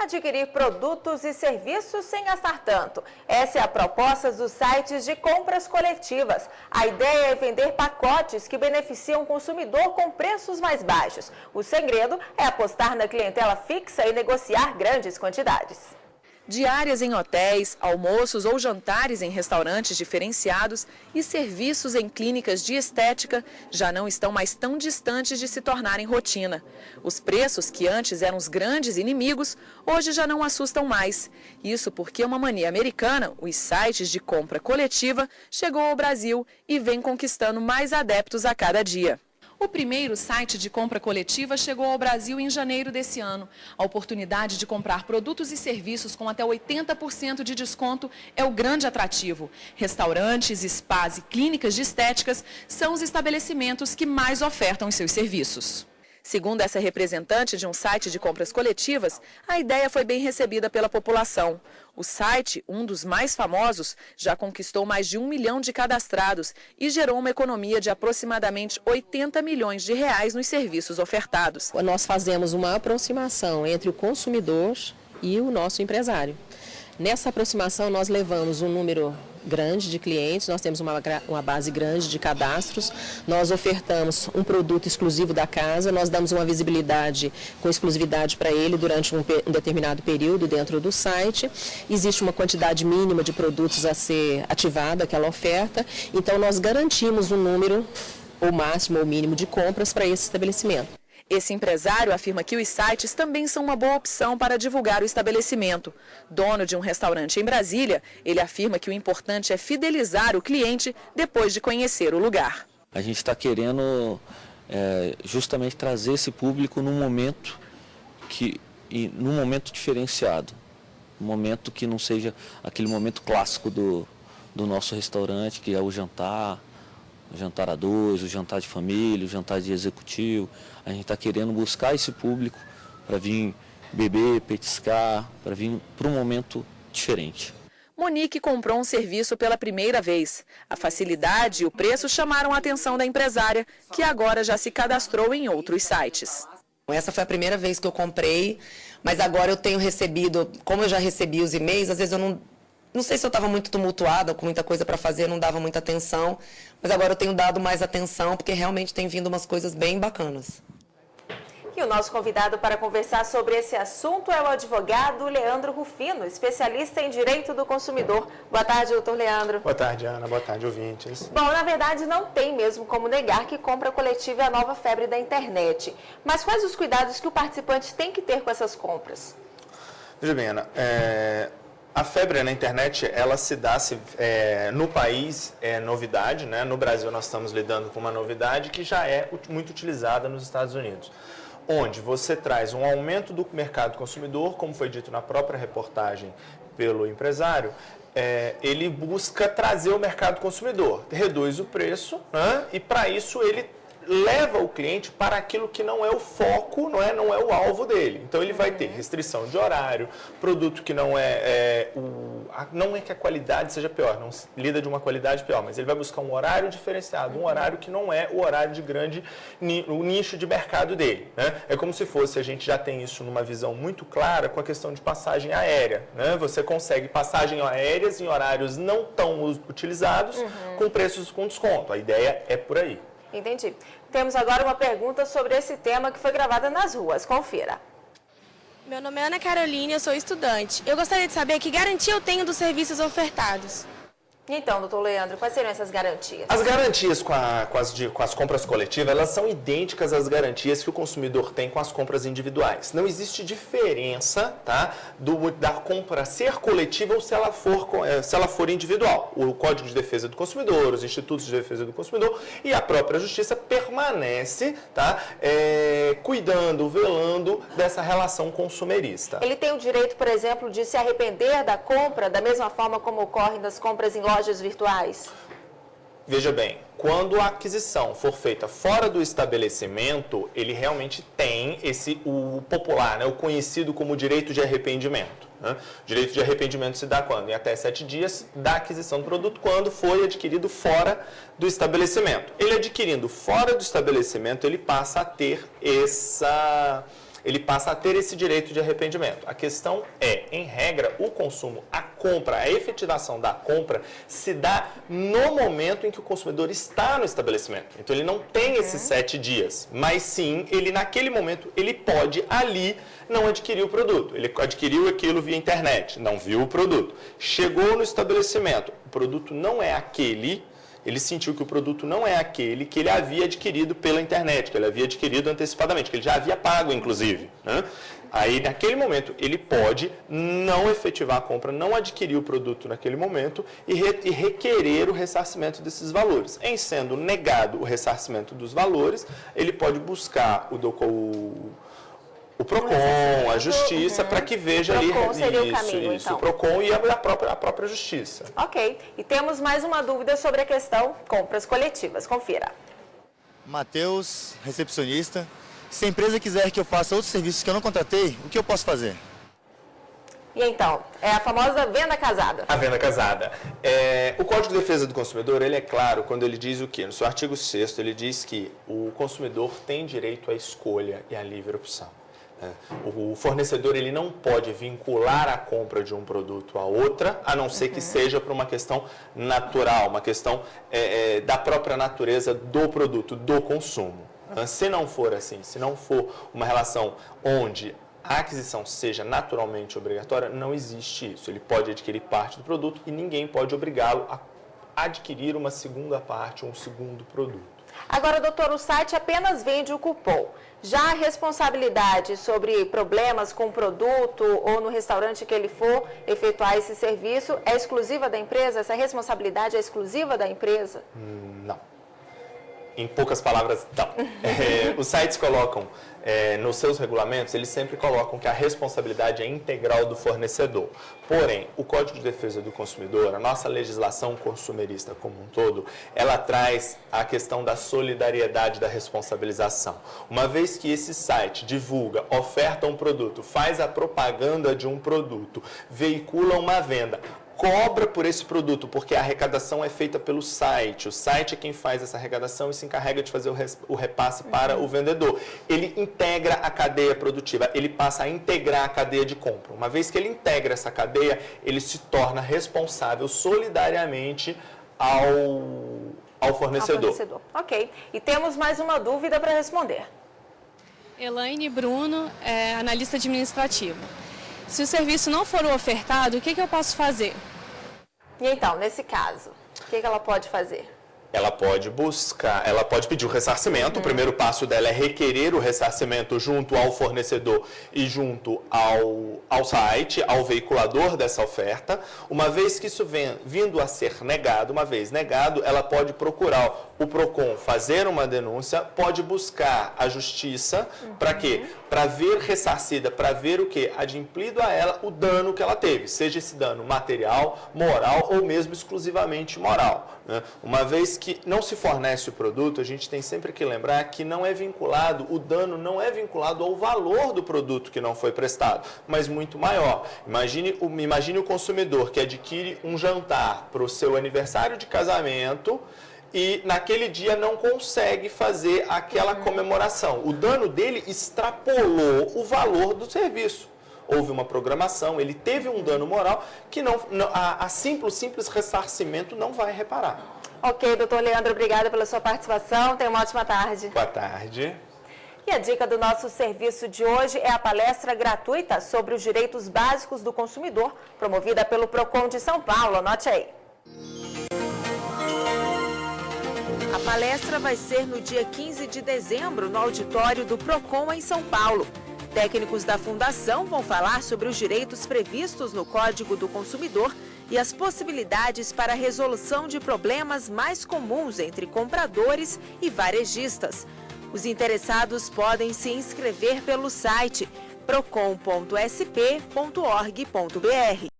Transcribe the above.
adquirir produtos e serviços sem gastar tanto. Essa é a proposta dos sites de compras coletivas. A ideia é vender pacotes que beneficiam o consumidor com preços mais baixos. O segredo é apostar na clientela fixa e negociar grandes quantidades. Diárias em hotéis, almoços ou jantares em restaurantes diferenciados e serviços em clínicas de estética já não estão mais tão distantes de se tornarem rotina. Os preços, que antes eram os grandes inimigos, hoje já não assustam mais. Isso porque uma mania americana, os sites de compra coletiva, chegou ao Brasil e vem conquistando mais adeptos a cada dia. O primeiro site de compra coletiva chegou ao Brasil em janeiro desse ano. A oportunidade de comprar produtos e serviços com até 80% de desconto é o grande atrativo. Restaurantes, spas e clínicas de estéticas são os estabelecimentos que mais ofertam os seus serviços. Segundo essa representante de um site de compras coletivas, a ideia foi bem recebida pela população. O site, um dos mais famosos, já conquistou mais de 1 milhão de cadastrados e gerou uma economia de aproximadamente 80 milhões de reais nos serviços ofertados. Nós fazemos uma aproximação entre o consumidor e o nosso empresário. Nessa aproximação, nós levamos um número grande de clientes, nós temos uma base grande de cadastros, nós ofertamos um produto exclusivo da casa, nós damos uma visibilidade com exclusividade para ele durante um determinado período dentro do site. Existe uma quantidade mínima de produtos a ser ativada, aquela oferta, então nós garantimos um número, ou máximo ou mínimo, de compras para esse estabelecimento. Esse empresário afirma que os sites também são uma boa opção para divulgar o estabelecimento. Dono de um restaurante em Brasília, ele afirma que o importante é fidelizar o cliente depois de conhecer o lugar. A gente está querendo justamente trazer esse público num momento diferenciado. Um momento que não seja aquele momento clássico do nosso restaurante, que é o jantar a dois, o jantar de família, o jantar de executivo. A gente está querendo buscar esse público para vir beber, petiscar, para vir para um momento diferente. Monique comprou um serviço pela primeira vez. A facilidade e o preço chamaram a atenção da empresária, que agora já se cadastrou em outros sites. Essa foi a primeira vez que eu comprei, mas agora eu tenho recebido, como eu já recebi os e-mails, às vezes eu não sei se eu estava muito tumultuada, com muita coisa para fazer, não dava muita atenção, mas agora eu tenho dado mais atenção, porque realmente tem vindo umas coisas bem bacanas. E o nosso convidado para conversar sobre esse assunto é o advogado Leandro Rufino, especialista em direito do consumidor. Boa tarde, doutor Leandro. Boa tarde, Ana. Boa tarde, ouvintes. Bom, na verdade, não tem mesmo como negar que compra coletiva é a nova febre da internet. Mas quais os cuidados que o participante tem que ter com essas compras? Veja bem, Ana, a febre na internet, ela se dá, no país é novidade, né? No Brasil nós estamos lidando com uma novidade que já é muito utilizada nos Estados Unidos, onde você traz um aumento do mercado consumidor, como foi dito na própria reportagem pelo empresário, ele busca trazer o mercado consumidor, reduz o preço, né? E para isso ele leva o cliente para aquilo que não é o foco, não é o alvo dele. Então ele vai ter restrição de horário, produto que não é que a qualidade seja pior, não lida de uma qualidade pior, mas ele vai buscar um horário diferenciado, um horário que não é o horário de o nicho de mercado dele, né? É como se fosse, a gente já tem isso numa visão muito clara com a questão de passagem aérea, né? Você consegue passagens aéreas em horários não tão utilizados, com preços com desconto. A ideia é por aí. Entendi. Temos agora uma pergunta sobre esse tema que foi gravada nas ruas. Confira. Meu nome é Ana Carolina, eu sou estudante. Eu gostaria de saber que garantia eu tenho dos serviços ofertados. Então, doutor Leandro, quais seriam essas garantias? As garantias com as compras coletivas, elas são idênticas às garantias que o consumidor tem com as compras individuais. Não existe diferença, tá, da compra ser coletiva ou se ela for individual. O Código de Defesa do Consumidor, os Institutos de Defesa do Consumidor e a própria Justiça permanece, tá, cuidando, velando dessa relação consumerista. Ele tem o direito, por exemplo, de se arrepender da compra, da mesma forma como ocorre nas compras em lojas virtuais? Veja bem, quando a aquisição for feita fora do estabelecimento, ele realmente tem o popular, né, o conhecido como direito de arrependimento. Né? O direito de arrependimento se dá quando? Em até 7 dias da aquisição do produto, quando foi adquirido fora do estabelecimento. Ele adquirindo fora do estabelecimento, ele passa a ter ele passa a ter esse direito de arrependimento. A questão é, em regra, o consumo, a compra, a efetivação da compra se dá no momento em que o consumidor está no estabelecimento. Então ele não tem esses 7 dias, mas sim, ele naquele momento, ele pode ali não adquirir o produto. Ele adquiriu aquilo via internet, não viu o produto. Chegou no estabelecimento, o produto não é aquele, ele sentiu que o produto não é aquele que ele havia adquirido pela internet, que ele havia adquirido antecipadamente, que ele já havia pago, inclusive, né? Aí, naquele momento, ele pode não efetivar a compra, não adquirir o produto naquele momento e requerer o ressarcimento desses valores. Em sendo negado o ressarcimento dos valores, ele pode buscar o PROCON, a Justiça, para que veja ali o PROCON e a própria Justiça. Ok. E temos mais uma dúvida sobre a questão compras coletivas. Confira. Matheus, recepcionista. Se a empresa quiser que eu faça outros serviços que eu não contratei, o que eu posso fazer? E então, é a famosa venda casada. A venda casada. O Código de Defesa do Consumidor, ele é claro quando ele diz o quê? No seu artigo 6º, ele diz que o consumidor tem direito à escolha e à livre opção. O fornecedor ele não pode vincular a compra de um produto a outra, a não ser que seja por uma questão natural, uma questão da própria natureza do produto, do consumo. Se não for assim, se não for uma relação onde a aquisição seja naturalmente obrigatória, não existe isso. Ele pode adquirir parte do produto e ninguém pode obrigá-lo a adquirir uma segunda parte, um segundo produto. Agora, doutor, o site apenas vende o cupom. Já a responsabilidade sobre problemas com o produto ou no restaurante que ele for efetuar esse serviço é exclusiva da empresa? Essa responsabilidade é exclusiva da empresa? Não. Em poucas palavras, não. Os sites colocam, nos seus regulamentos, eles sempre colocam que a responsabilidade é integral do fornecedor. Porém, o Código de Defesa do Consumidor, a nossa legislação consumerista como um todo, ela traz a questão da solidariedade da responsabilização. Uma vez que esse site divulga, oferta um produto, faz a propaganda de um produto, veicula uma venda, cobra por esse produto, porque a arrecadação é feita pelo site. O site é quem faz essa arrecadação e se encarrega de fazer o repasse para o vendedor. Ele integra a cadeia produtiva, ele passa a integrar a cadeia de compra. Uma vez que ele integra essa cadeia, ele se torna responsável solidariamente ao fornecedor. Ok. E temos mais uma dúvida para responder. Elaine Bruno, analista administrativo. Se o serviço não for ofertado, o que eu posso fazer? E então, nesse caso, o que ela pode fazer? Ela pode pedir o ressarcimento. O primeiro passo dela é requerer o ressarcimento junto ao fornecedor e junto ao site, ao veiculador dessa oferta. Uma vez que isso vindo a ser negado, uma vez negado, ela pode procurar o PROCON, fazer uma denúncia, pode buscar a justiça, para quê? Para ver ressarcida, para ver o quê? Adimplido a ela o dano que ela teve, seja esse dano material, moral ou mesmo exclusivamente moral, né? Uma vez que não se fornece o produto, a gente tem sempre que lembrar que não é vinculado, o dano não é vinculado ao valor do produto que não foi prestado, mas muito maior. Imagine o consumidor que adquire um jantar para o seu aniversário de casamento e naquele dia não consegue fazer aquela comemoração. O dano dele extrapolou o valor do serviço. Houve uma programação, ele teve um dano moral que simples ressarcimento não vai reparar. Ok, doutor Leandro, obrigada pela sua participação. Tenha uma ótima tarde. Boa tarde. E a dica do nosso serviço de hoje é a palestra gratuita sobre os direitos básicos do consumidor, promovida pelo PROCON de São Paulo. Anote aí. A palestra vai ser no dia 15 de dezembro, no auditório do PROCON em São Paulo. Técnicos da Fundação vão falar sobre os direitos previstos no Código do Consumidor e as possibilidades para a resolução de problemas mais comuns entre compradores e varejistas. Os interessados podem se inscrever pelo site procon.sp.org.br.